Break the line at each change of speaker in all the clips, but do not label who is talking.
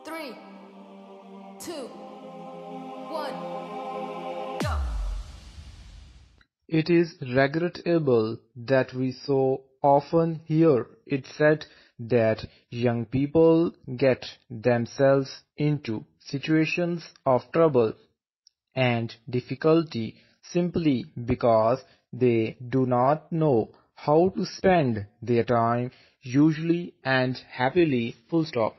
3, 2, 1, go.
It is regrettable that we so often hear it said that young people get themselves into situations of trouble and difficulty simply because they do not know how to spend their time usually and happily. Full stop.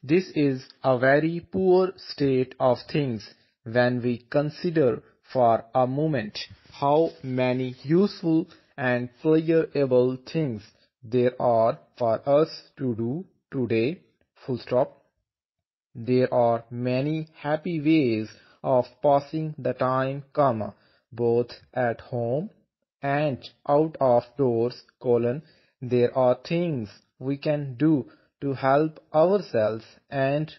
This is a very poor state of things when we consider for a moment how many useful and pleasurable things there are for us to do today. Full stop. There are many happy ways of passing the time, both at home and out of doors, there are things we can do to help ourselves and,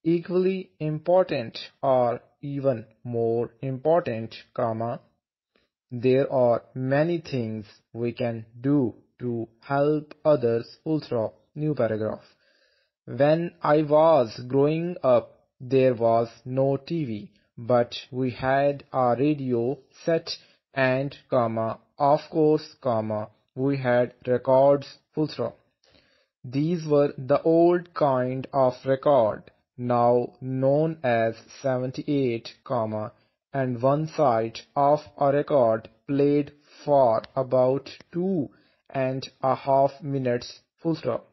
equally important or even more important, there are many things we can do to help others. Full stop. New paragraph. When I was growing up, there was no TV, but we had a radio set and, of course, we had records. Full stop. These were the old kind of record, now known as 78, and one side of a record played for about 2.5 minutes. Full stop.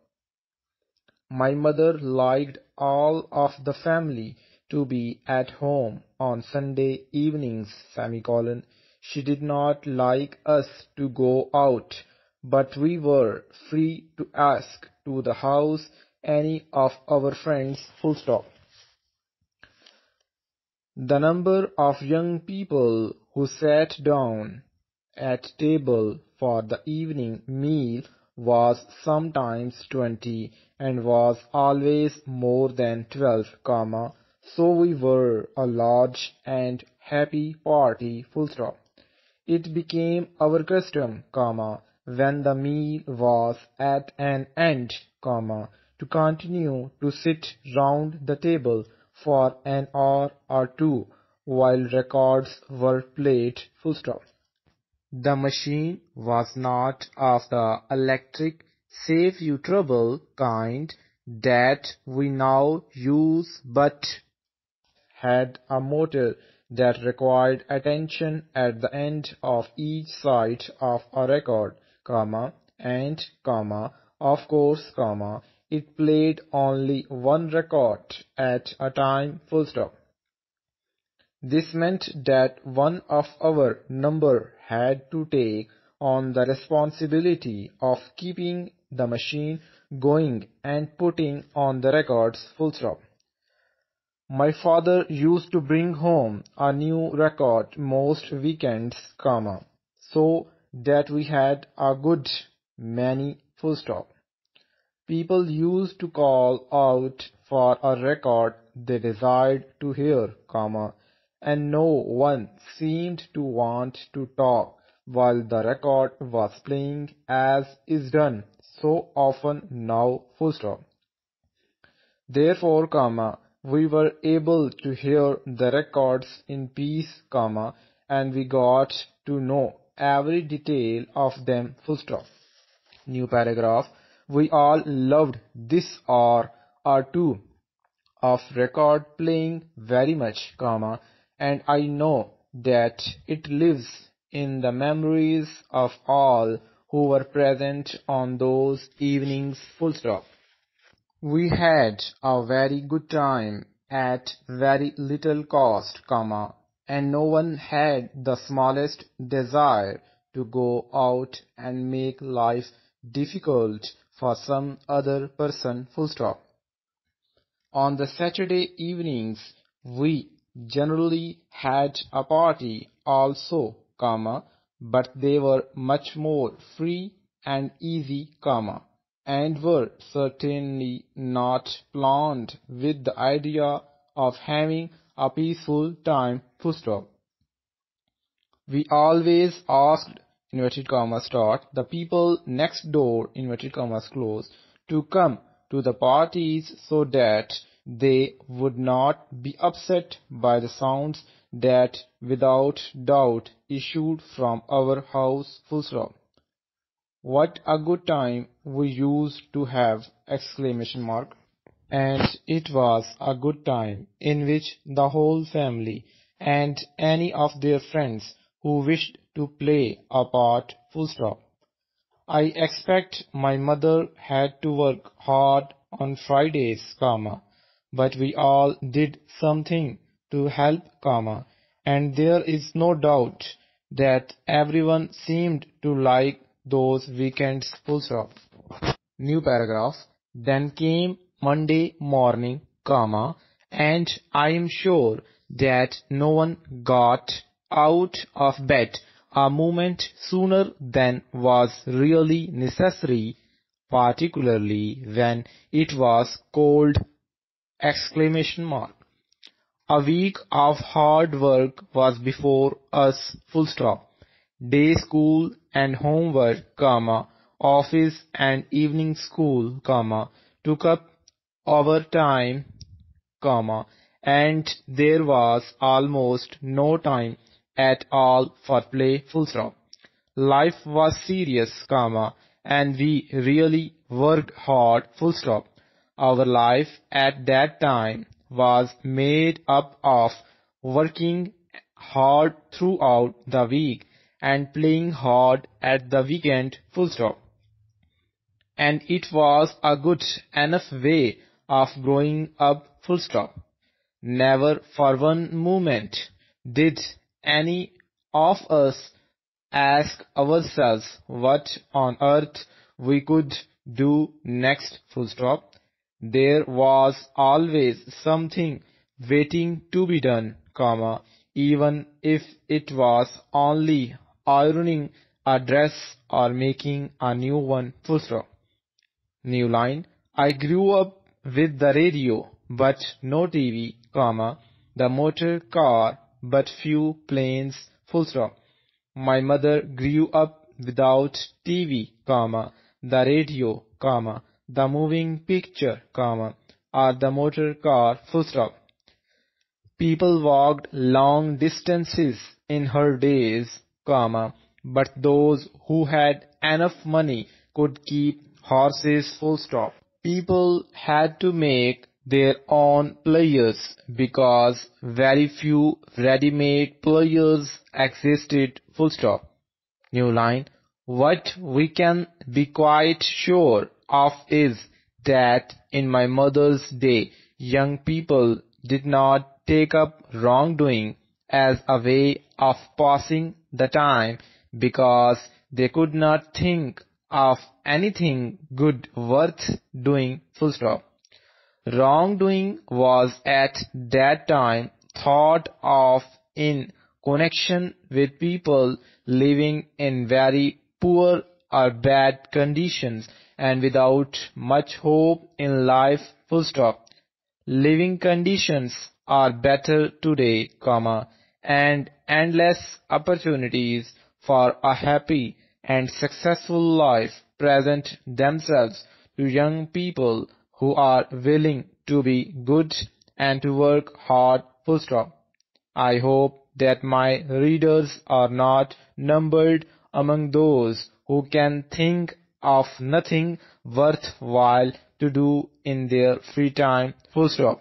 My mother liked all of the family to be at home on Sunday evenings, She did not like us to go out, but we were free to ask to the house any of our friends. Full stop. The number of young people who sat down at table for the evening meal was sometimes 20 and was always more than 12, so we were a large and happy party. Full stop. It became our custom, when the meal was at an end, to continue to sit round the table for an hour or two while records were played. Full stop. The machine was not of the electric save you trouble kind that we now use, but had a motor that required attention at the end of each side of a record, and, of course, it played only one record at a time. Full stop. This meant that one of our number had to take on the responsibility of keeping the machine going and putting on the records. Full stop. My father used to bring home a new record most weekends, so that we had a good many. Full stop. People used to call out for a record they desired to hear, and no one seemed to want to talk while the record was playing, as is done so often now. Full stop. Therefore, we were able to hear the records in peace, and we got to know every detail of them. Full stop. New paragraph. We all loved this hour or two of record playing very much, and I know that it lives in the memories of all who were present on those evenings. Full stop. We had a very good time at very little cost, and no one had the smallest desire to go out and make life difficult for some other person. Full stop. On the Saturday evenings, we generally had a party also, but they were much more free and easy, and were certainly not planned with the idea of having a peaceful time. Full stop. We always asked, the people next door, to come to the parties so that they would not be upset by the sounds that without doubt issued from our house. Full stop. What a good time we used to have! Exclamation mark. And it was a good time in which the whole family and any of their friends who wished to play a part. Full stop. I expect my mother had to work hard on Fridays, but we all did something to help, and there is no doubt that everyone seemed to like those weekends. Full stop. New paragraph. Then came Monday morning, and I am sure that no one got out of bed a moment sooner than was really necessary, particularly when it was cold! Exclamation mark. A week of hard work was before us. Full stop. Day school and homework, office and evening school, took up our time, and there was almost no time at all for play. Full stop. Life was serious, and we really worked hard. Full stop. Our life at that time was made up of working hard throughout the week and playing hard at the weekend. Full stop. And it was a good enough way of growing up. Full stop. Never for one moment did any of us ask ourselves what on earth we could do next. Full stop. There was always something waiting to be done, even if it was only ironing a dress or making a new one. Full stop. New line. I grew up with the radio, but no TV, the motor car, but few planes. Full stop. My mother grew up without TV, the radio, the moving picture, or the motor car. Full stop. People walked long distances in her days, but those who had enough money could keep horses. Full stop. People had to make their own players because very few ready-made players existed. Full stop. New line. What we can be quite sure of is that in my mother's day, young people did not take up wrongdoing as a way of passing the time because they could not think of anything good worth doing. Full stop. Wrongdoing was at that time thought of in connection with people living in very poor or bad conditions and without much hope in life. Full stop. Living conditions are better today, and endless opportunities for a happy and successful life present themselves to young people who are willing to be good and to work hard. Full stop. I hope that my readers are not numbered among those who can think of nothing worthwhile to do in their free time. Full stop.